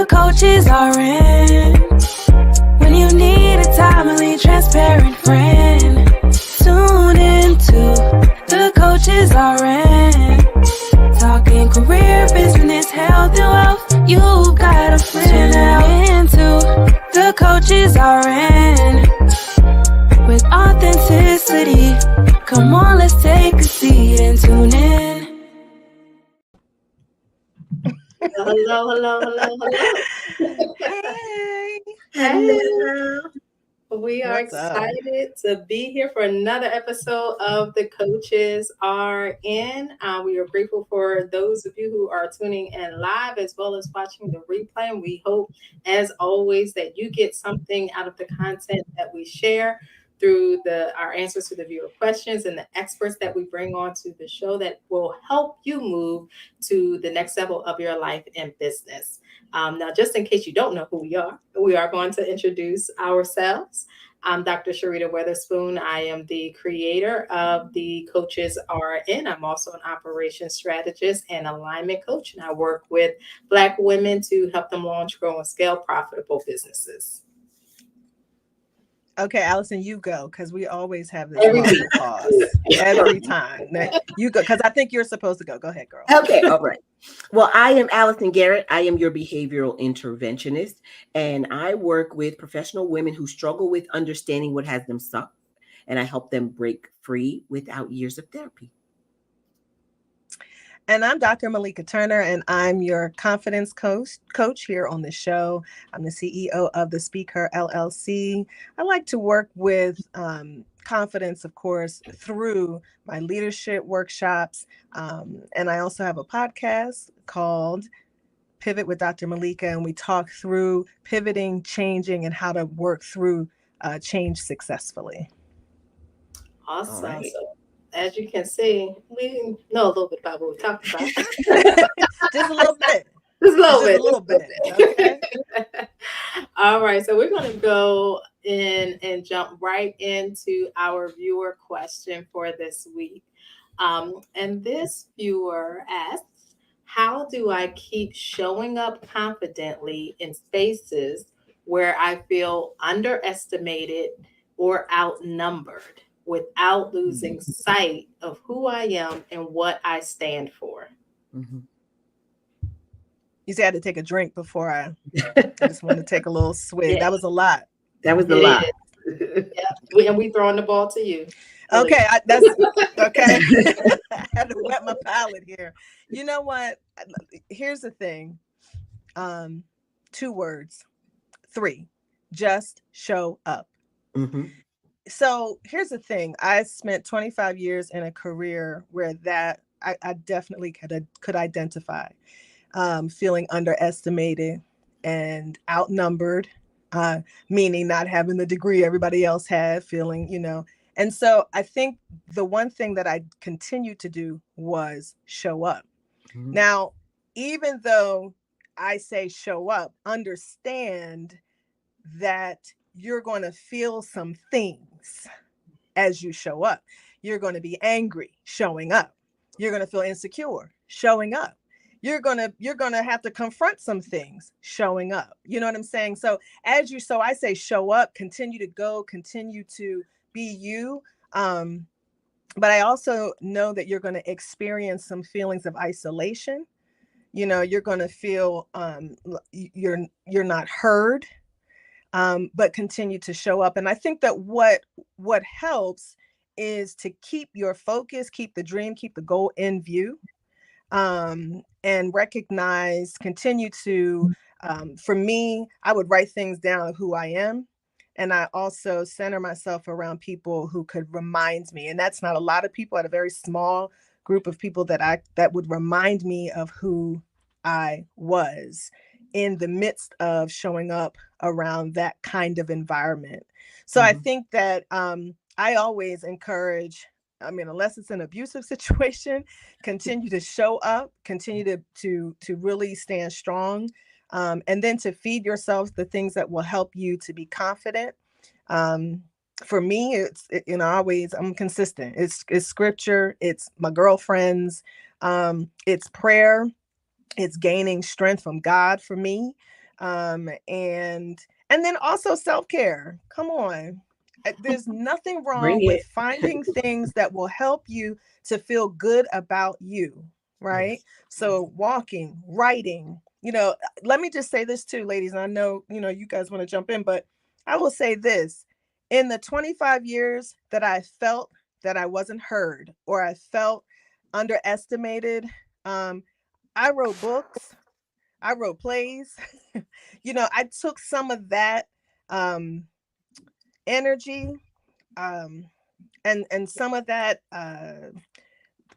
coaches are in. When you need a timely, transparent friend, tune into the coaches are in. Talking career, business, health, and wealth. You've got a friend. Tune into the coaches are in. With authenticity, come on, let's take a seat and tune in. Hello. Hey. Hello. We are What's up? excited to be here for another episode of The Coaches Are In. We are grateful for those of you who are tuning in live as well as watching the replay. And we hope, as always, that you get something out of the content that we share through our answers to the viewer questions and the experts that we bring on to the show that will help you move to the next level of your life and business. Now, just in case you don't know who we are going to introduce ourselves. I'm Dr. Sharita Weatherspoon. I am the creator of The Coaches Are In. I'm also an operations strategist and alignment coach, and I work with Black women to help them launch, grow, and scale profitable businesses. Okay, Allison, you go, because we always have this long pause every time. Now, you go, because I think you're supposed to go. Go ahead, girl. Okay, all right. Well, I am Allison Garrett. I am your behavioral interventionist, and I work with professional women who struggle with understanding what has them stuck, and I help them break free without years of therapy. And I'm Dr. Malika Turner, and I'm your confidence coach here on the show. I'm the CEO of the Speaker LLC. I like to work with confidence, of course, through my leadership workshops. And I also have a podcast called Pivot with Dr. Malika, and we talk through pivoting, changing, and how to work through change successfully. Awesome. Right. So, as you can see, we know a little bit about what we talked about. Just a little bit. Just a little bit. Okay. All right. So we're going to go in and jump right into our viewer question for this week. And this viewer asks, how do I keep showing up confidently in spaces where I feel underestimated or outnumbered, without losing sight of who I am and what I stand for? Mm-hmm. You said I had to take a drink before I just wanted to take a little swig. Yeah. That was a lot. That was a lot. Yeah. And we throwing the ball to you. Okay, that's okay. I had to wet my palate here. You know what? Here's the thing. 2 words. 3. Just show up. Mm-hmm. So here's the thing. I spent 25 years in a career where that I definitely could identify feeling underestimated and outnumbered, meaning not having the degree everybody else had, feeling, And so I think the one thing that I continued to do was show up. Mm-hmm. Now, even though I say show up, understand that you're going to feel some things as you show up. You're going to be angry showing up. You're going to feel insecure showing up. You're going to have to confront some things showing up. You know what I'm saying? So I say show up, continue to go, continue to be you. But I also know that you're going to experience some feelings of isolation. You're going to feel you're not heard. But continue to show up. And I think that what helps is to keep your focus, keep the dream, keep the goal in view, and continue to, for me, I would write things down of who I am. And I also center myself around people who could remind me. And that's not a lot of people. I had a very small group of people that would remind me of who I was in the midst of showing up around that kind of environment. So I think that I always encourage, unless it's an abusive situation, continue to show up, continue to really stand strong, and then to feed yourself the things that will help you to be confident. For me, I'm consistent. It's scripture, it's my girlfriends, it's prayer. It's gaining strength from God for me. And then also self-care. Come on. There's nothing Bring wrong with it. finding things that will help you to feel good about you, right? Yes. So walking, writing, let me just say this too, ladies. And I know, you guys want to jump in, but I will say this. In the 25 years that I felt that I wasn't heard or I felt underestimated, I wrote books, I wrote plays. I took some of that energy, and some of that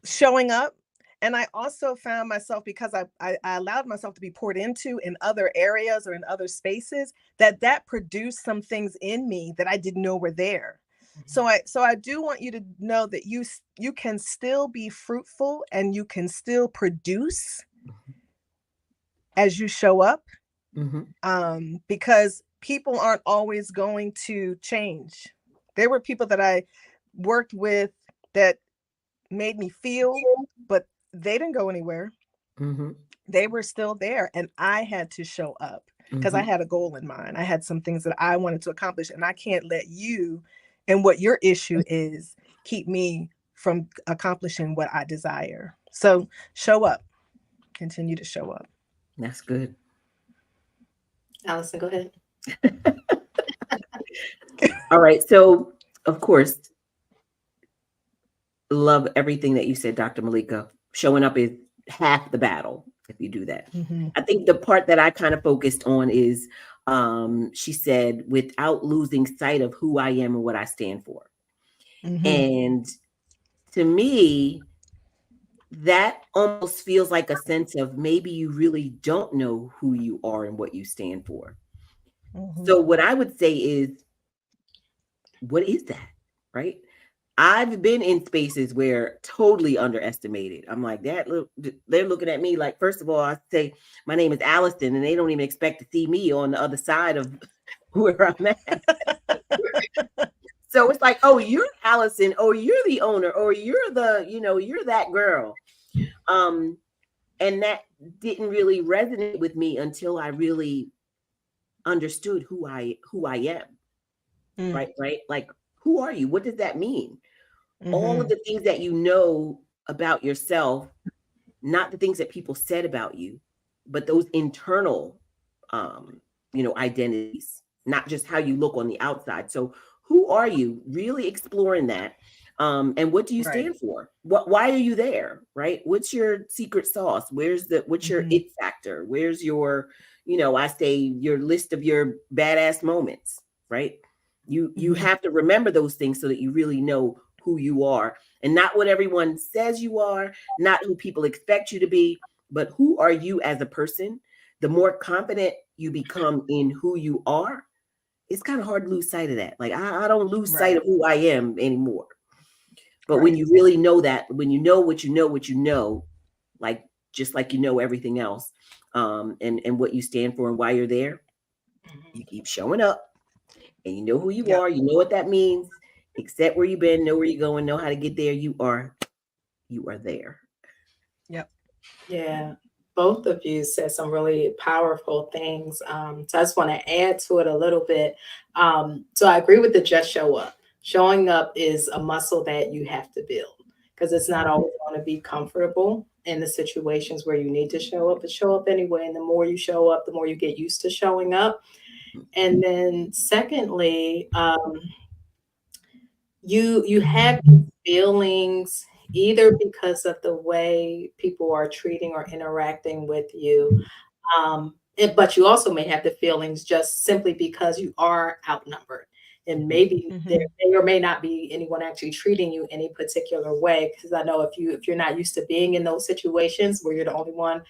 showing up. And I also found myself, because I allowed myself to be poured into in other areas or in other spaces, that produced some things in me that I didn't know were there. So I do want you to know that you can still be fruitful and you can still produce as you show up, because people aren't always going to change. There were people that I worked with that made me feel, but they didn't go anywhere. They were still there, and I had to show up because I had a goal in mind. I had some things that I wanted to accomplish, and I can't let you and what your issue is keep me from accomplishing what I desire. So show up, continue to show up. That's good. Allison, go ahead. All right. So, of course, love everything that you said, Dr. Malika. Showing up is half the battle if you do that. I think the part that I kind of focused on is she said, without losing sight of who I am and what I stand for. And to me, that almost feels like a sense of maybe you really don't know who you are and what you stand for. So what I would say is, what is that? Right? I've been in spaces where totally underestimated. I'm like, they're looking at me like, first of all, I say my name is Allison, and they don't even expect to see me on the other side of where I'm at. So it's like, oh, you're Allison, or you're the owner, or you're you're that girl. And that didn't really resonate with me until I really understood who I am. Right? Like, who are you? What does that mean? All of the things that you know about yourself, not the things that people said about you, but those internal identities, not just how you look on the outside. So who are you? Really exploring that. And what do you stand for? Why are you there? Right? What's your secret sauce? What's your it factor? Where's your, I say your list of your badass moments, right? You have to remember those things so that you really know who you are, and not what everyone says you are, not who people expect you to be, but who are you as a person. The more confident you become in who you are, it's kind of hard to lose sight of that. Like, I don't lose sight of who I am anymore. But when you really know that, when you know what you know, like, just like everything else, and what you stand for and why you're there, you keep showing up, and you know who you are, you know what that means, accept where you've been, know where you're going, know how to get there. You are there. Yep. Yeah. Both of you said some really powerful things. So I just want to add to it a little bit. So I agree with the just show up. Showing up is a muscle that you have to build, because it's not always going to be comfortable in the situations where you need to show up, but show up anyway. And the more you show up, the more you get used to showing up. And then secondly, you have feelings either because of the way people are treating or interacting with you, but you also may have the feelings just simply because you are outnumbered, and maybe there may or may not be anyone actually treating you any particular way. Because I know if you're not used to being in those situations where you're the only one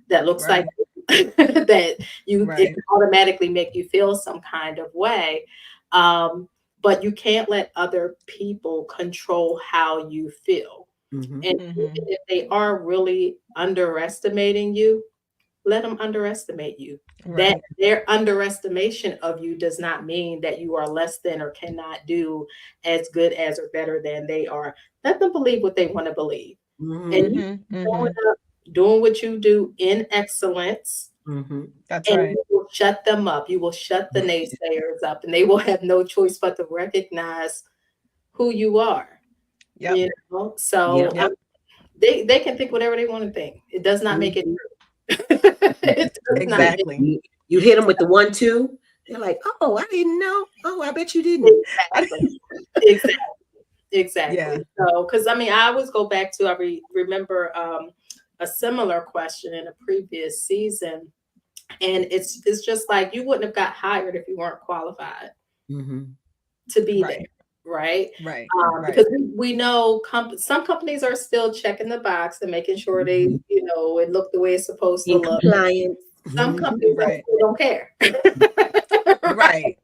that looks like that, it automatically make you feel some kind of way. But you can't let other people control how you feel. And even if they are really underestimating you, let them underestimate you. That their underestimation of you does not mean that you are less than or cannot do as good as or better than they are. Let them believe what they want to believe. And you showing up, doing what you do in excellence. That's And right. you will will shut them up. You will shut the naysayers up, and they will have no choice but to recognize who you are. Yep. You know, so Yep. they can think whatever they want to think. It does not make it true. It does Exactly. not. You hit them with the 1-2. They're like, oh, I didn't know. Oh, I bet you didn't. Exactly. Exactly. Yeah. So, because I mean, I always go back to remember a similar question in a previous season, and it's just like you wouldn't have got hired if you weren't qualified to be there, right? Right. Because we know some companies are still checking the box and making sure they, you know, it look the way it's supposed to look. Compliance. Some companies don't care. Right.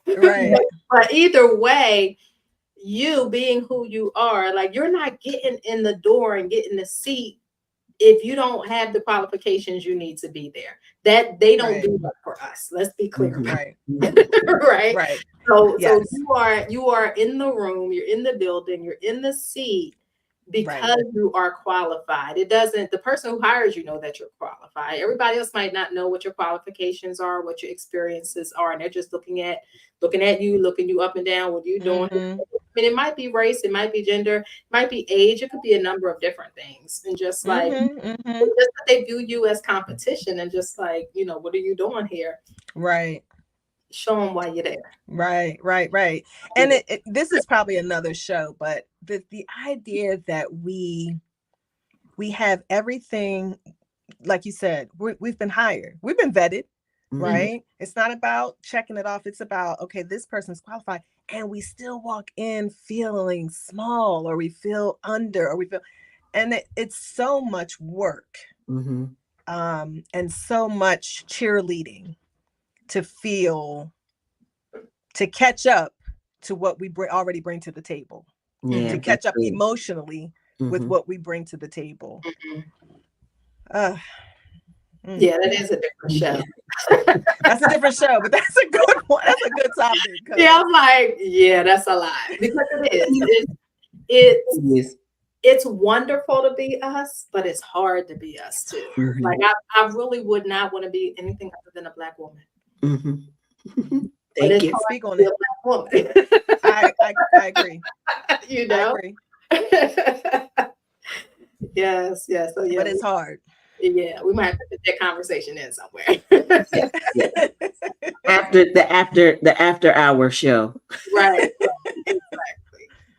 But either way, you being who you are, like you're not getting in the door and getting the seat if you don't have the qualifications you need to be there. That they don't do that for us. Let's be clear. Right. Right. So Yes. so you are in the room, you're in the building, you're in the seat because you are qualified. It doesn't, the person who hires you know that you're qualified. Everybody else might not know what your qualifications are, what your experiences are, and they're just looking at you, looking you up and down, what you're doing. I mean, it might be race, it might be gender, it might be age, it could be a number of different things. And just like just that they view you as competition and just like, you know, what are you doing here? Right. Show them why you're there. Right. And this is probably another show, but the idea that we have everything, like you said, we've been hired, we've been vetted, right? It's not about checking it off. It's about, okay, this person's qualified, and we still walk in feeling small, or we feel under, or we feel, and it's so much work, and so much cheerleading to catch up to what we already bring to the table, to catch up emotionally with what we bring to the table. Yeah, that is a different show. That's a different show, but that's a good one. That's a good topic. Yeah, I'm like, yeah, that's a lot. Because it is. It's wonderful to be us, but it's hard to be us too. Like I really would not want to be anything other than a Black woman. Thank you. Speak on it. I agree. You know? I agree. Yes. So yeah, but it's hard. Yeah, we might have to put that conversation in somewhere. After the after hour show. Right.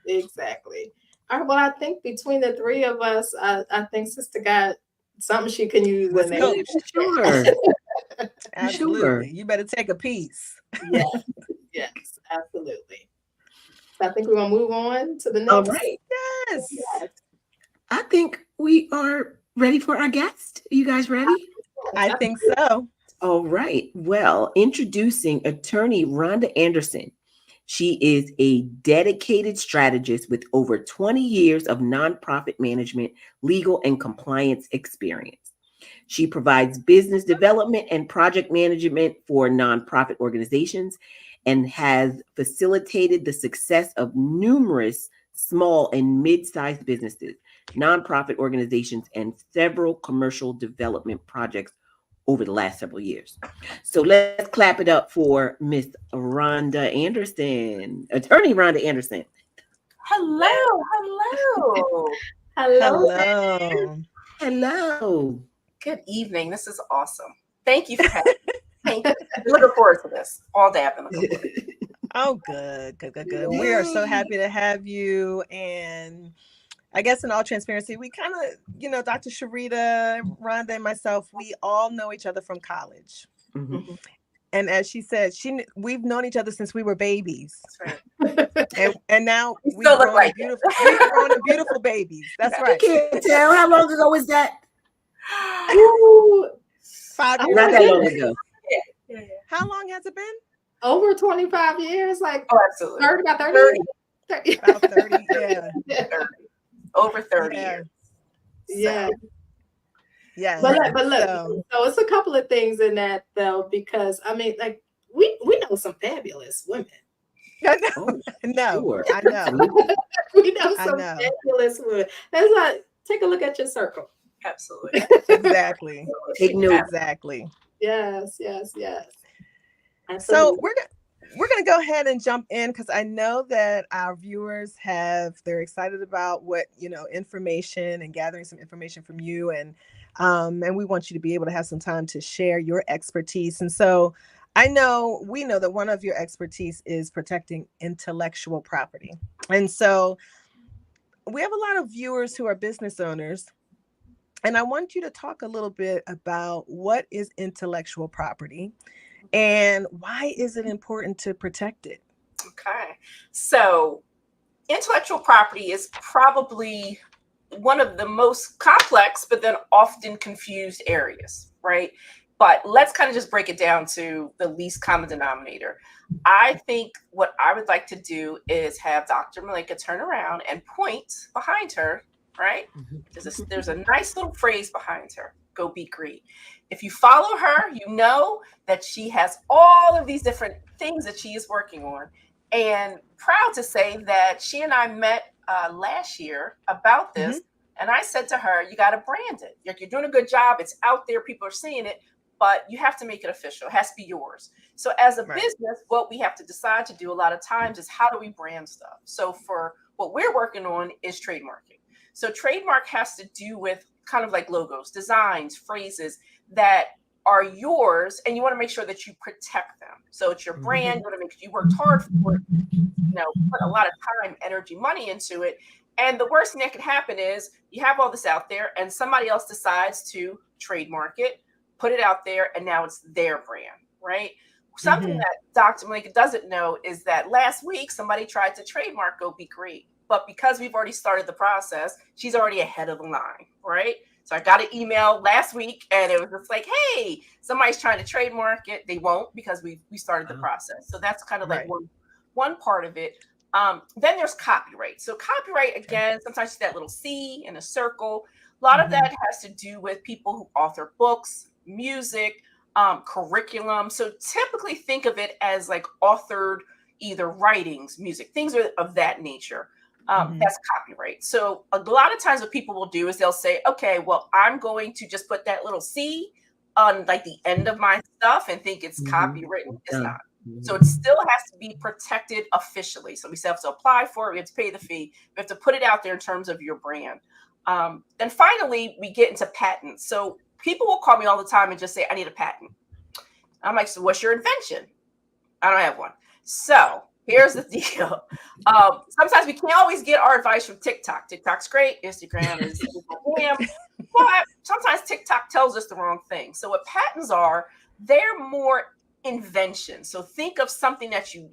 Exactly. All right. Well, I think between the three of us, I think Sister got something she can use in there. Sure. Absolutely. Sure. You better take a piece. Yes, absolutely. So I think we're gonna move on to the next. All right. Yes. I think we are ready for our guest. Are you guys ready? I think so. All right. Well, introducing attorney Rhonda Anderson. She is a dedicated strategist with over 20 years of nonprofit management, legal, and compliance experience. She provides business development and project management for nonprofit organizations and has facilitated the success of numerous small and mid-sized businesses, nonprofit organizations, and several commercial development projects over the last several years. So let's clap it up for Miss Rhonda Anderson, attorney Rhonda Anderson. Hello. Good evening. This is awesome. Thank you for having me. Thank you. Looking forward to this all day. I've been looking forward to it. Oh, good. We are so happy to have you. And I guess in all transparency, we kind of, Dr. Sharita, Rhonda, and myself, we all know each other from college. And as she said, we've known each other since we were babies. That's right. And now we still look like we've grown beautiful babies. That's right. I can't tell. How long ago was that? 5 years. Not that long ago. Yeah. How long has it been? Over 25 years, like absolutely. About 30. About 30, yeah. 30. Over 30 years. Yeah. Yeah. But look, so it's a couple of things in that though, because I mean, like we know some fabulous women. I know. We know some fabulous women. That's like, take a look at your circle. Absolutely. Exactly. Take notes. Exactly. Yes. So Absolutely. we're gonna go ahead and jump in because I know that our viewers they're excited about what information and gathering some information from you, and we want you to be able to have some time to share your expertise. And so we know that one of your expertise is protecting intellectual property, and so we have a lot of viewers who are business owners. And I want you to talk a little bit about what is intellectual property and why is it important to protect it? Okay. So intellectual property is probably one of the most complex, but then often confused areas, right? But let's kind of just break it down to the least common denominator. I think what I would like to do is have Dr. Malika turn around and point behind her, right? There's a nice little phrase behind her. Go be great. If you follow her, you know that she has all of these different things that she is working on. And proud to say that she and I met last year about this. And I said to her, you got to brand it. You're doing a good job. It's out there. People are seeing it, but you have to make it official. It has to be yours. So as a business, what we have to decide to do a lot of times is how do we brand stuff? So for what we're working on is trademarking. So trademark has to do with kind of like logos, designs, phrases that are yours, and you want to make sure that you protect them. So it's your brand. You want to make sure you worked hard for it, put a lot of time, energy, money into it. And the worst thing that could happen is you have all this out there and somebody else decides to trademark it, put it out there, and now it's their brand, right? Something that Dr. Malika doesn't know is that last week somebody tried to trademark Go Be Great. But because we've already started the process, she's already ahead of the line, right? So I got an email last week and it was just like, hey, somebody's trying to trademark it. They won't because we started the process. So that's kind of like one part of it. Then there's copyright. So copyright, again, sometimes you see that little C in a circle. A lot of that has to do with people who author books, music, curriculum. So typically think of it as like authored either writings, music, things of that nature. That's copyright. So a lot of times what people will do is they'll say, okay, well, I'm going to just put that little C on like the end of my stuff and think it's copywritten. It's not. So it still has to be protected officially. So we still have to apply for it. We have to pay the fee. We have to put it out there in terms of your brand. Then finally, we get into patents. So people will call me all the time and just say, I need a patent. I'm like, so what's your invention? I don't have one. So here's the deal. Sometimes we can't always get our advice from TikTok. TikTok's great. Instagram is damn. But sometimes TikTok tells us the wrong thing. So what patents are, they're more invention. So think of something that you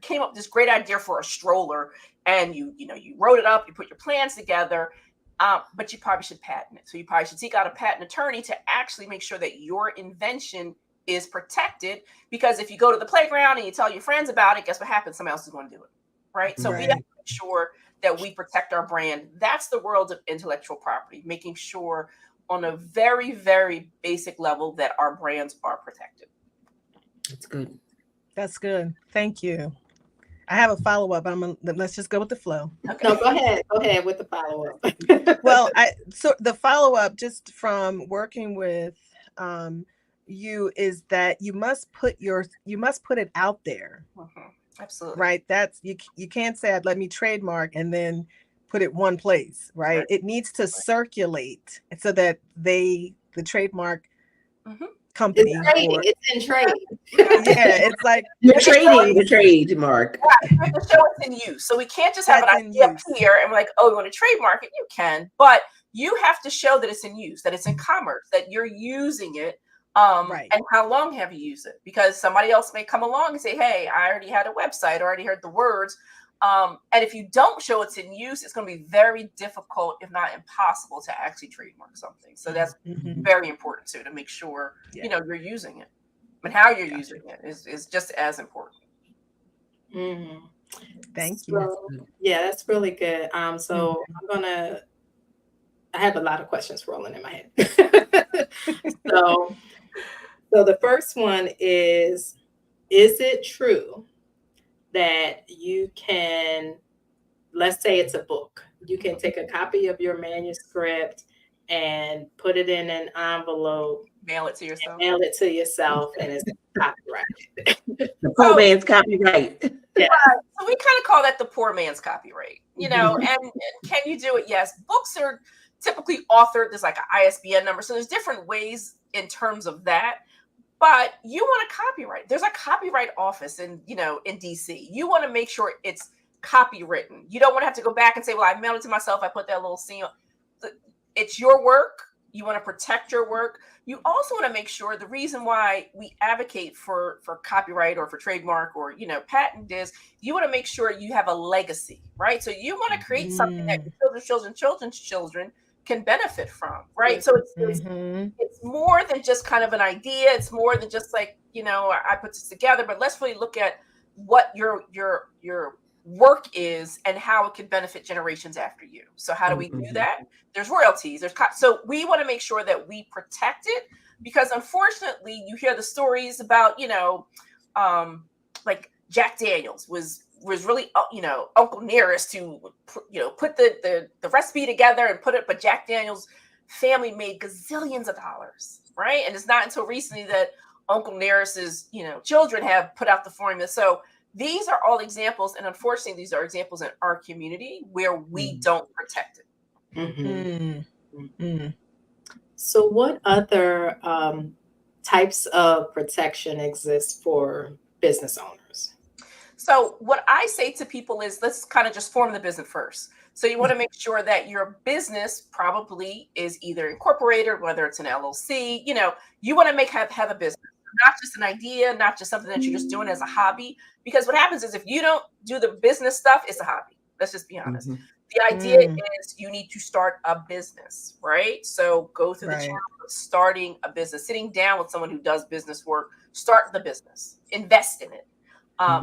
came up with this great idea for a stroller and you wrote it up, you put your plans together, but you probably should patent it. So you probably should seek out a patent attorney to actually make sure that your invention is protected, because if you go to the playground and you tell your friends about it, guess what happens? Somebody else is going to do it, right? So we have to make sure that we protect our brand. That's the world of intellectual property, making sure on a very, very basic level that our brands are protected. That's good. That's good. Thank you. I have a follow-up. Let's just go with the flow. Okay. No, go ahead with the follow-up. Well, so the follow-up just from working with you is that you must put it out there. Absolutely. Right. That's you can't say let me trademark and then put it one place, right? It needs to circulate so that the trademark company it's in trade. It's like you're trading the trademark. You have to show it's in use. So we can't just have an idea up here and we're like, oh, you want to trademark it? You can, but you have to show that it's in use, that it's in commerce, that you're using it. And how long have you used it? Because somebody else may come along and say, hey, I already had a website, already heard the words. And if you don't show it's in use, it's going to be very difficult, if not impossible, to actually trademark something. So that's very important too, to make sure, you're using it. But how you're using it is just as important. Thank you. So, yeah, that's really good. So I have a lot of questions rolling in my head. So the first one is it true that you can, let's say it's a book, you can take a copy of your manuscript and put it in an envelope, Mail it to yourself. mail it to yourself, and it's copyrighted. The poor man's copyright. Yeah. So we kind of call that the poor man's copyright, you know, and can you do it? Yes. Books are typically authored. There's like an ISBN number. So there's different ways in terms of that. But you want a copyright. There's a copyright office in DC. You want to make sure it's copywritten. You don't want to have to go back and say, well, I mailed it to myself. I put that little seal. It's your work. You want to protect your work. You also want to make sure the reason why we advocate for copyright or for trademark or, patent is you want to make sure you have a legacy, right? So you want to create something that your children's children can benefit from, right? So it's more than just kind of an idea. It's more than just like, I put this together, but let's really look at what your work is and how it can benefit generations after you. So how do we do that? There's royalties. So we want to make sure that we protect it, because unfortunately you hear the stories about, like Jack Daniels was really, Uncle Nearest who, put the recipe together and put it, but Jack Daniels' family made gazillions of dollars, right? And it's not until recently that Uncle Nearest's, children have put out the formula. So these are all examples, and unfortunately, these are examples in our community where we don't protect it. So what other types of protection exist for business owners? So what I say to people is, let's kind of just form the business first. So you want to make sure that your business probably is either incorporated, whether it's an LLC, you want to have a business, not just an idea, not just something that you're just doing as a hobby. Because what happens is if you don't do the business stuff, it's a hobby. Let's just be honest. The idea is you need to start a business, right? So go through the challenge of starting a business, sitting down with someone who does business work, start the business, invest in it.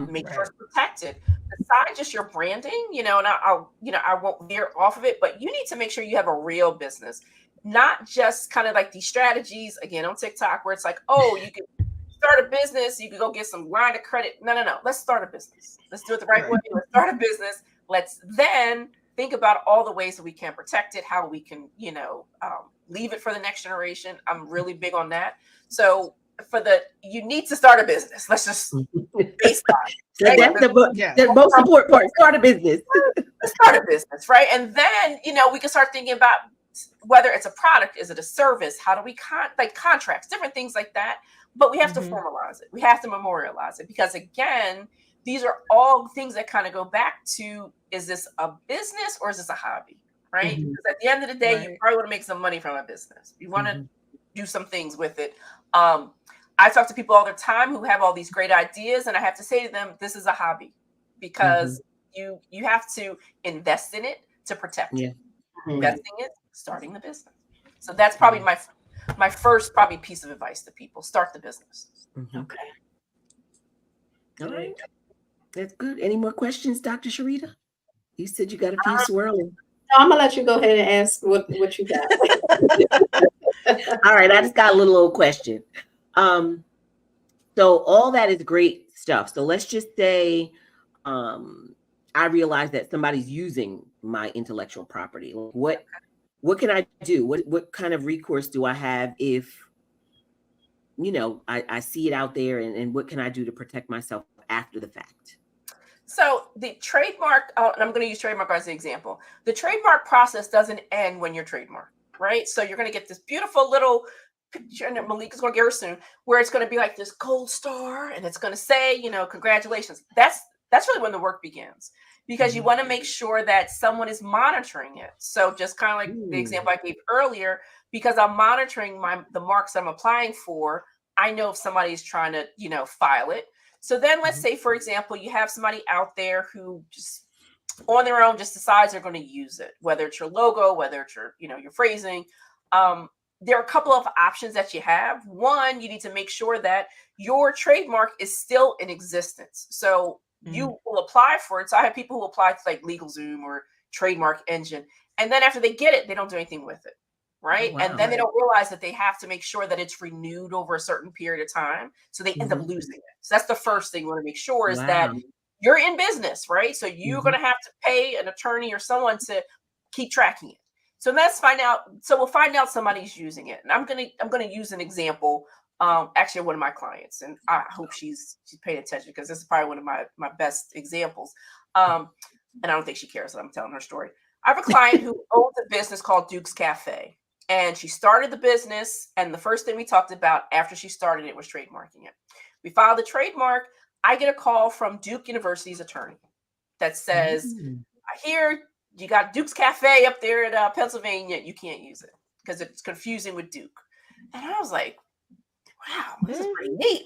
Make sure it's protected. Besides just your branding, and I won't veer off of it, but you need to make sure you have a real business, not just kind of like these strategies again on TikTok where it's like, oh, you can start a business, you can go get some line of credit. No. Let's start a business. Let's do it the right way. Let's start a business. Let's then think about all the ways that we can protect it, how we can, leave it for the next generation. I'm really big on that. So you need to start a business. Let's just base on it. So that's the most important part. Start a business. Start a business, right? And then, we can start thinking about whether it's a product, is it a service? How do we contracts, different things like that. But we have to formalize it. We have to memorialize it, because again, these are all things that kind of go back to, is this a business or is this a hobby, right? Because at the end of the day, you probably want to make some money from a business. You want to do some things with it. I talk to people all the time who have all these great ideas, and I have to say to them, this is a hobby, because you have to invest in it to protect it. Investing it, starting the business. So that's probably my first probably piece of advice to people: start the business. Okay. All right. That's good. Any more questions, Dr. Sharita? You said you got a few swirling. No, I'm gonna let you go ahead and ask what you got. All right, I just got a little old question. So all that is great stuff. So let's just say I realize that somebody's using my intellectual property. What can I do? What kind of recourse do I have if I see it out there, and what can I do to protect myself after the fact? So the trademark, and I'm going to use trademark as an example. The trademark process doesn't end when you're trademarked, right? So you're going to get this beautiful little picture, and Malika's going to get her soon, where it's going to be like this gold star, and it's going to say, congratulations. That's really when the work begins, because you want to make sure that someone is monitoring it. So just kind of like the example I gave earlier, because I'm monitoring the marks I'm applying for, I know if somebody's trying to, file it. So then let's say, for example, you have somebody out there who just on their own just decides they're going to use it, whether it's your logo, whether it's your, your phrasing. There are a couple of options that you have. One, you need to make sure that your trademark is still in existence. So you will apply for it. So I have people who apply to like LegalZoom or Trademark Engine. And then after they get it, they don't do anything with it. Right. Oh, wow. And then they don't realize that they have to make sure that it's renewed over a certain period of time. So they end up losing it. So that's the first thing you want to make sure is that you're in business. Right. So you're going to have to pay an attorney or someone to keep tracking it. So let's find out. So we'll find out somebody's using it, and I'm gonna use an example. Actually, one of my clients, and I hope she's paying attention because this is probably one of my best examples. And I don't think she cares that I'm telling her story. I have a client who owns a business called Duke's Cafe, and she started the business. And the first thing we talked about after she started it was trademarking it. We filed the trademark. I get a call from Duke University's attorney that says, "I hear you got Duke's Cafe up there in Pennsylvania. You can't use it because it's confusing with Duke." And I was like, "Wow, this is pretty neat.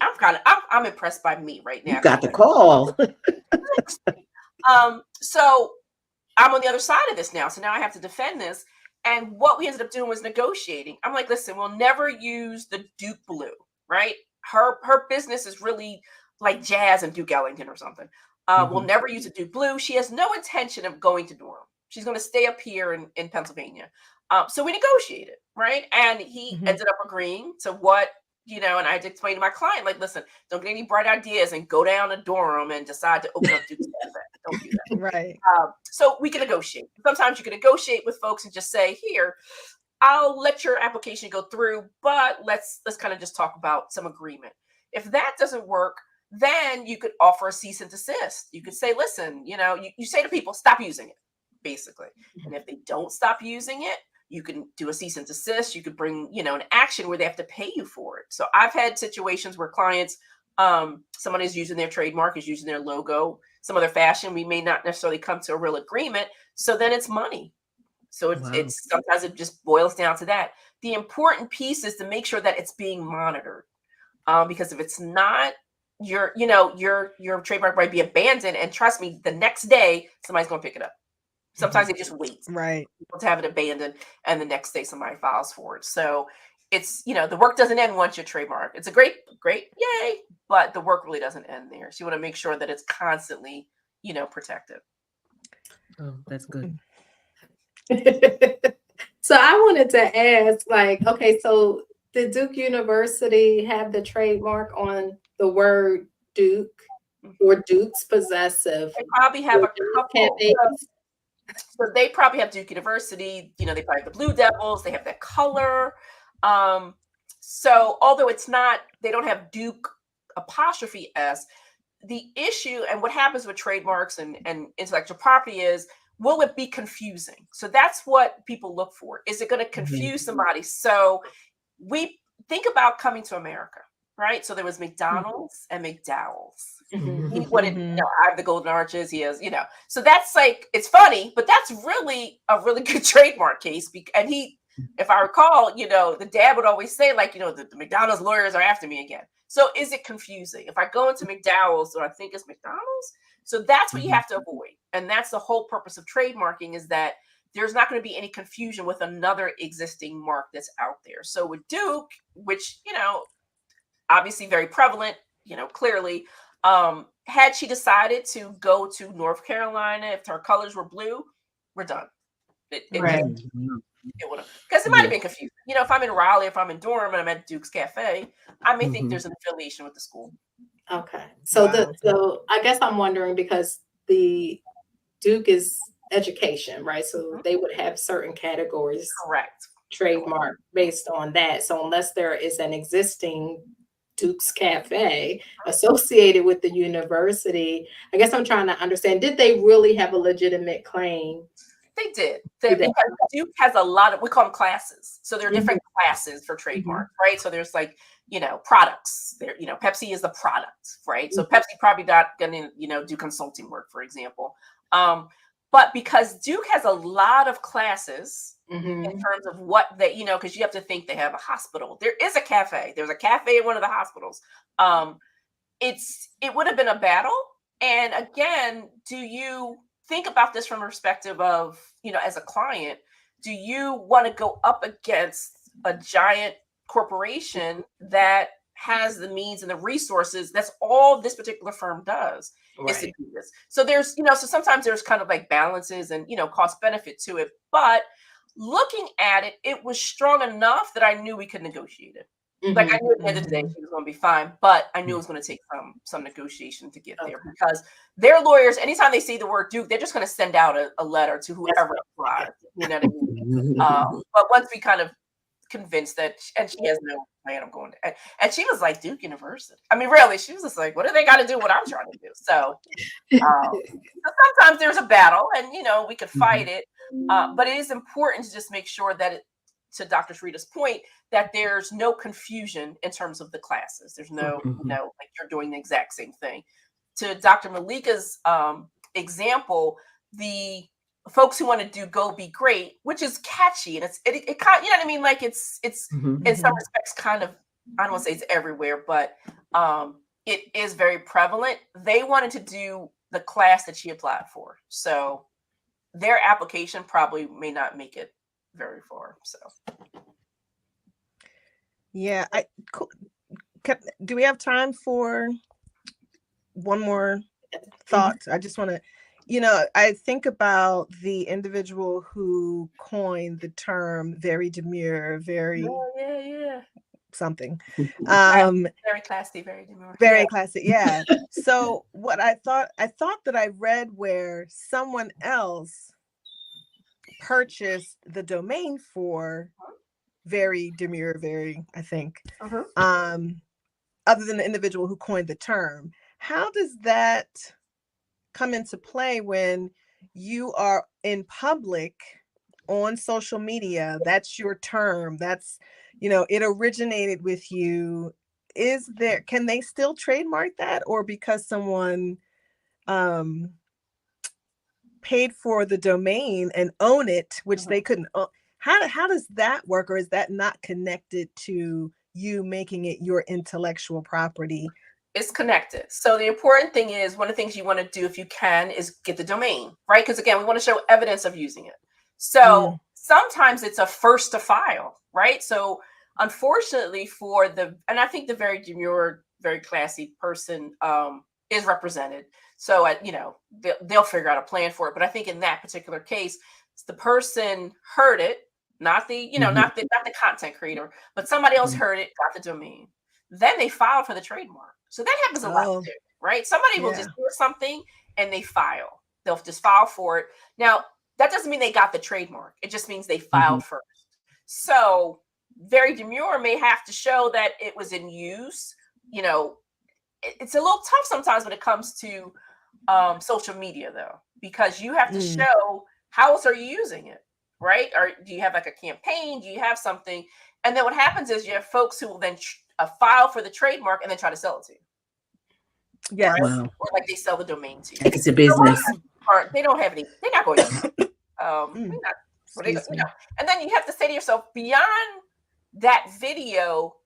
I'm impressed by me right now." You got the call. So I'm on the other side of this now. So now I have to defend this. And what we ended up doing was negotiating. I'm like, listen, we'll never use the Duke blue, right? Her business is really like Jazz and Duke Ellington or something. We'll never use a Duke blue. She has no intention of going to Durham. She's going to stay up here in Pennsylvania. So we negotiated, right? And he ended up agreeing to what, and I had to explain to my client, like, listen, don't get any bright ideas and go down to Durham and decide to open up Duke's Cafe. Don't do that. Right. So we can negotiate. Sometimes you can negotiate with folks and just say, here, I'll let your application go through, but let's kind of just talk about some agreement. If that doesn't work, then you could offer a cease and desist. You could say, listen, you say to people, stop using it, basically. And if they don't stop using it, you can do a cease and desist. You could bring, an action where they have to pay you for it. So I've had situations where clients, someone is using their trademark, is using their logo, some other fashion. We may not necessarily come to a real agreement. So then it's money. So it's sometimes it just boils down to that. The important piece is to make sure that it's being monitored, because if it's not, your trademark might be abandoned. And trust me, the next day somebody's going to pick it up. Sometimes they just wait, right, to have it abandoned, and the next day somebody files for it. So it's, the work doesn't end once you trademark. It's a great, yay, but the work really doesn't end there. So you want to make sure that it's constantly, protected. Oh, that's good. So I wanted to ask, okay, so did Duke University have the trademark on the word Duke or Duke's possessive? They probably have a couple. So they probably have Duke University, they probably have the Blue Devils, they have that color. So although they don't have Duke apostrophe S, the issue and what happens with trademarks and intellectual property is, will it be confusing? So that's what people look for. Is it going to confuse somebody? So we think about coming to America, right? So there was McDonald's and McDowell's. I have the golden arches. He has, so that's it's funny, but that's really a really good trademark case. And if I recall, the dad would always say, the McDonald's lawyers are after me again. So is it confusing? If I go into McDowell's, do I think it's McDonald's? So that's what you have to avoid. And that's the whole purpose of trademarking, is that there's not going to be any confusion with another existing mark that's out there. So with Duke, which, obviously very prevalent, clearly, had she decided to go to North Carolina, if her colors were blue, we're done. It would have, because it might have been confusing. If I'm in Raleigh, if I'm in Durham and I'm at Duke's Cafe, I may think there's an affiliation with the school. Okay. So so I guess I'm wondering, because the Duke is education, right? So they would have certain categories. Correct. Trademark based on that. So unless there is an existing Duke's Cafe associated with the university, I guess I'm trying to understand, did they really have a legitimate claim? They did. Because Duke has a lot of, we call them classes. So there are different classes for trademark, right? So there's products there, Pepsi is the product, right? So Pepsi probably not going to, do consulting work, for example. But because Duke has a lot of classes in terms of what they, because you have to think they have a hospital. There is a cafe. There's a cafe in one of the hospitals. It would have been a battle. And again, do you think about this from a perspective of, as a client, do you want to go up against a giant corporation that has the means and the resources? That's all this particular firm does, is to do this. So there's, so sometimes there's kind of balances and, cost benefit to it. But looking at it, it was strong enough that I knew we could negotiate it. I knew at the end of the day she was going to be fine, but I knew it was going to take some negotiation to get there, because their lawyers, anytime they see the word Duke, they're just going to send out a letter to whoever applies. You know what I mean? But once we kind of convinced that, and she has no plan of going to, and she was like, Duke University. I mean, really, she was just like, what do they got to do what I'm trying to do? So sometimes there's a battle, and we could fight it, but it is important to just make sure that to Dr. Sharita's point, that there's no confusion in terms of the classes. There's no, like you're doing the exact same thing. To Dr. Malika's example, the folks who want to do Go Be Great, which is catchy, and it kind of, you know what I mean? Like it's in some respects kind of, I don't want to say it's everywhere, but it is very prevalent. They wanted to do the class that she applied for, so their application probably may not make it very far. So yeah, do we have time for one more thought? I just want to, I think about the individual who coined the term very demure, very something. Very classy, very demure. Very classy, yeah. So what I thought that I read where someone else purchased the domain for very demure, very, I think, other than the individual who coined the term. How does that come into play when you are in public on social media? That's your term. That's, it originated with you. Can they still trademark that? Or because someone paid for the domain and own it, which they couldn't own, how does that work? Or is that not connected to you making it your intellectual property? It's connected. So the important thing is, one of the things you want to do if you can is get the domain, right? Because again, we want to show evidence of using it. So sometimes it's a first to file, right? So unfortunately and I think the very demure, very classy person is represented. So they'll figure out a plan for it. But I think in that particular case, the person heard it, not the not the content creator, but somebody else heard it, got the domain. Then they filed for the trademark. So that happens a lot too, right? Somebody will just do something and they file. They'll just file for it. Now, that doesn't mean they got the trademark. It just means they filed first. So very demure may have to show that it was in use. It's a little tough sometimes when it comes to social media, though, because you have to show how else are you using it, right? Or do you have like a campaign? Do you have something? And then what happens is you have folks who will then file for the trademark and then try to sell it to you. Yes. Right? Wow. Or like they sell the domain to you. Like it's a business. Or they don't have any. They're not going to. And then you have to say to yourself, beyond that video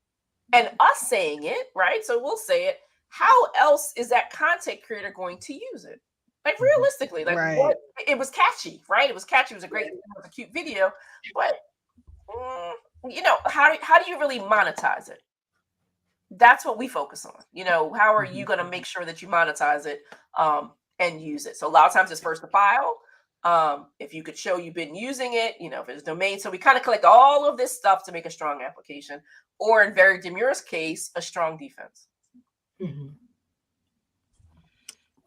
and us saying it, right? So we'll say it. How else is that content creator going to use it? Like realistically, like what, it was catchy, right? It was catchy. It was a cute video, but how do you really monetize it? That's what we focus on. How are you going to make sure that you monetize it and use it? So a lot of times it's first to file. If you could show you've been using it, if it's domain. So we kind of collect all of this stuff to make a strong application, or in very demure's case, a strong defense.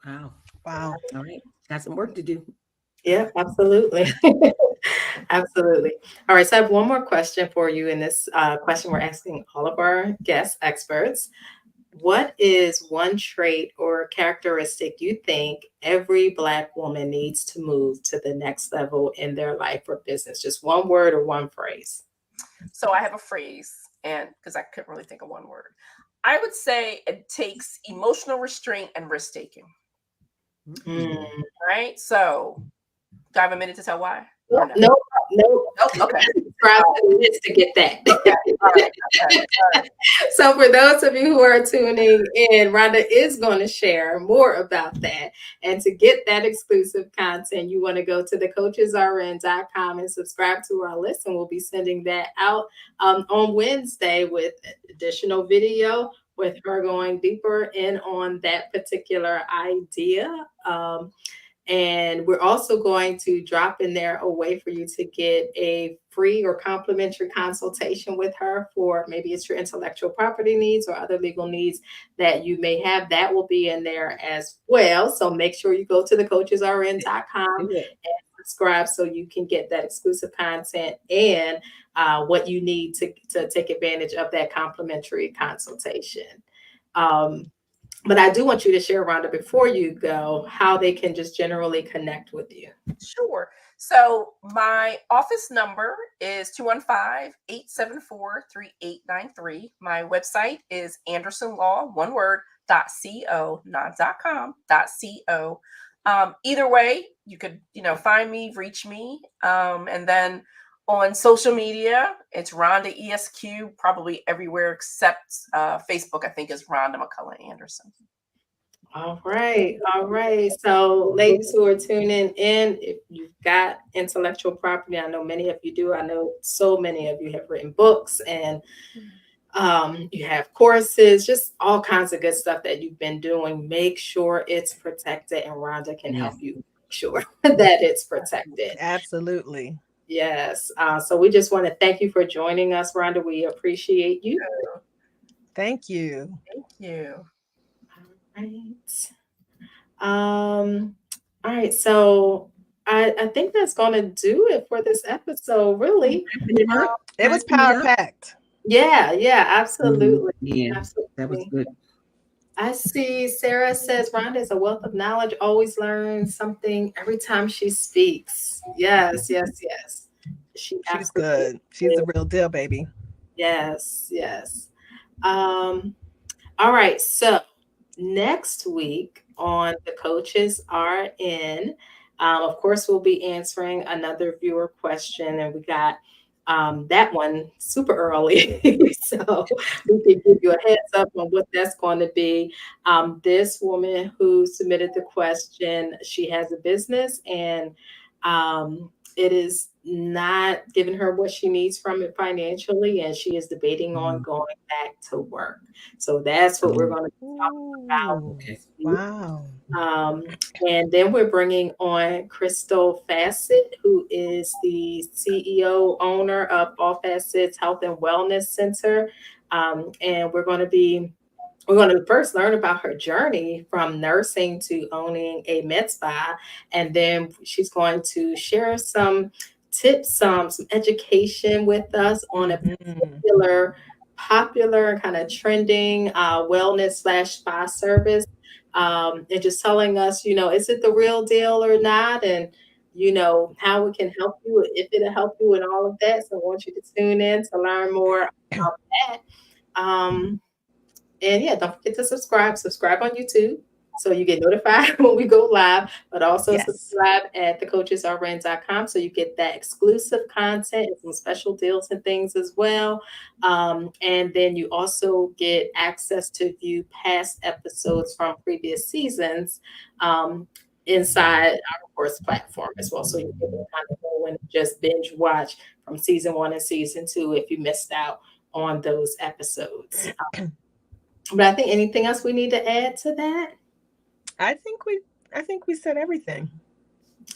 Wow. Wow. All right. Got some work to do. Yeah, absolutely. Absolutely. All right. So I have one more question for you. In this question, we're asking all of our guest experts, what is one trait or characteristic you think every Black woman needs to move to the next level in their life or business? Just one word or one phrase. So I have a phrase, and because I couldn't really think of one word, I would say it takes emotional restraint and risk taking. Right. So do I have a minute to tell why? No. Okay. Subscribe to the list to get that. All right. So for those of you who are tuning in, Rhonda is going to share more about that. And to get that exclusive content, you want to go to thecoachesrn.com and subscribe to our list. And we'll be sending that out on Wednesday with additional video, with her going deeper in on that particular idea. And we're also going to drop in there a way for you to get a free or complimentary consultation with her for maybe it's your intellectual property needs or other legal needs that you may have. That will be in there as well. So make sure you go to thecoachesrn.com and subscribe so you can get that exclusive content and what you need to take advantage of that complimentary consultation. But I do want you to share, Rhonda, before you go, how they can just generally connect with you. Sure. So my office number is 215-874-3893. My website is andersonlaw, one word, .co, not .com, .co. Either way, you could, find me, reach me. And then on social media, it's Rhonda ESQ, probably everywhere except Facebook, I think, is Rhonda McCullough Anderson. All right. So ladies who are tuning in, if you've got intellectual property, I know many of you do. I know so many of you have written books and you have courses, just all kinds of good stuff that you've been doing. Make sure it's protected, and Rhonda can help you make sure that it's protected. Absolutely. Yes. So we just want to thank you for joining us, Rhonda. We appreciate you. Thank you. Thank you. All right. So I think that's going to do it for this episode, really. It was power packed. Yeah, absolutely. Yeah, absolutely. That was good. I see Sarah says Rhonda is a wealth of knowledge, always learns something every time she speaks. Yes. She's good. She's the real deal, baby. Yes. All right. So next week on The Coaches Are In, of course, we'll be answering another viewer question, and we got that one super early. So we can give you a heads up on what that's going to be. This woman who submitted the question, she has a business, and it is not giving her what she needs from it financially, and she is debating on going back to work. So that's what we're going to be talking about. Okay. Wow. And then we're bringing on Crystal Fassett, who is the CEO owner of All Facets Health and Wellness Center. And we're going to first learn about her journey from nursing to owning a med spa. And then she's going to share some tips, some education with us on a popular kind of trending wellness/spa service. And just telling us, is it the real deal or not? And, how we can help you, if it'll help you in all of that. So I want you to tune in to learn more about that. And don't forget to subscribe on YouTube so you get notified when we go live, but also subscribe at thecoachesrn.com so you get that exclusive content and some special deals and things as well. And then you also get access to view past episodes from previous seasons inside our course platform as well. So you can kind of go and just binge watch from season 1 and season 2 if you missed out on those episodes. But I think anything else we need to add to that? I think we said everything.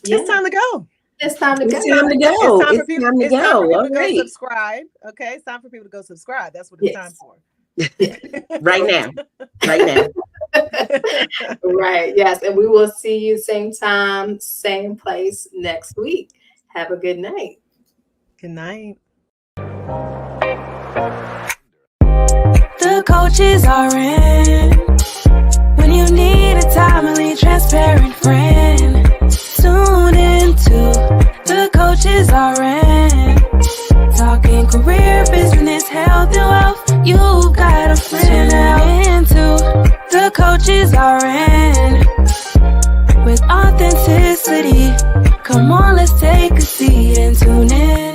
Yeah. It's time to go. It's time to go. It's time for people to go subscribe. Okay, it's time for people to go subscribe. That's what it's time for. Right now. Right. Yes. And we will see you same time, same place next week. Have a good night. Good night. The Coaches Are In. When you need a timely, transparent friend, tune into The Coaches Are In. Talking career, business, health, and wealth. You got a friend now. Into The Coaches Are In. With authenticity. Come on, let's take a seat and tune in.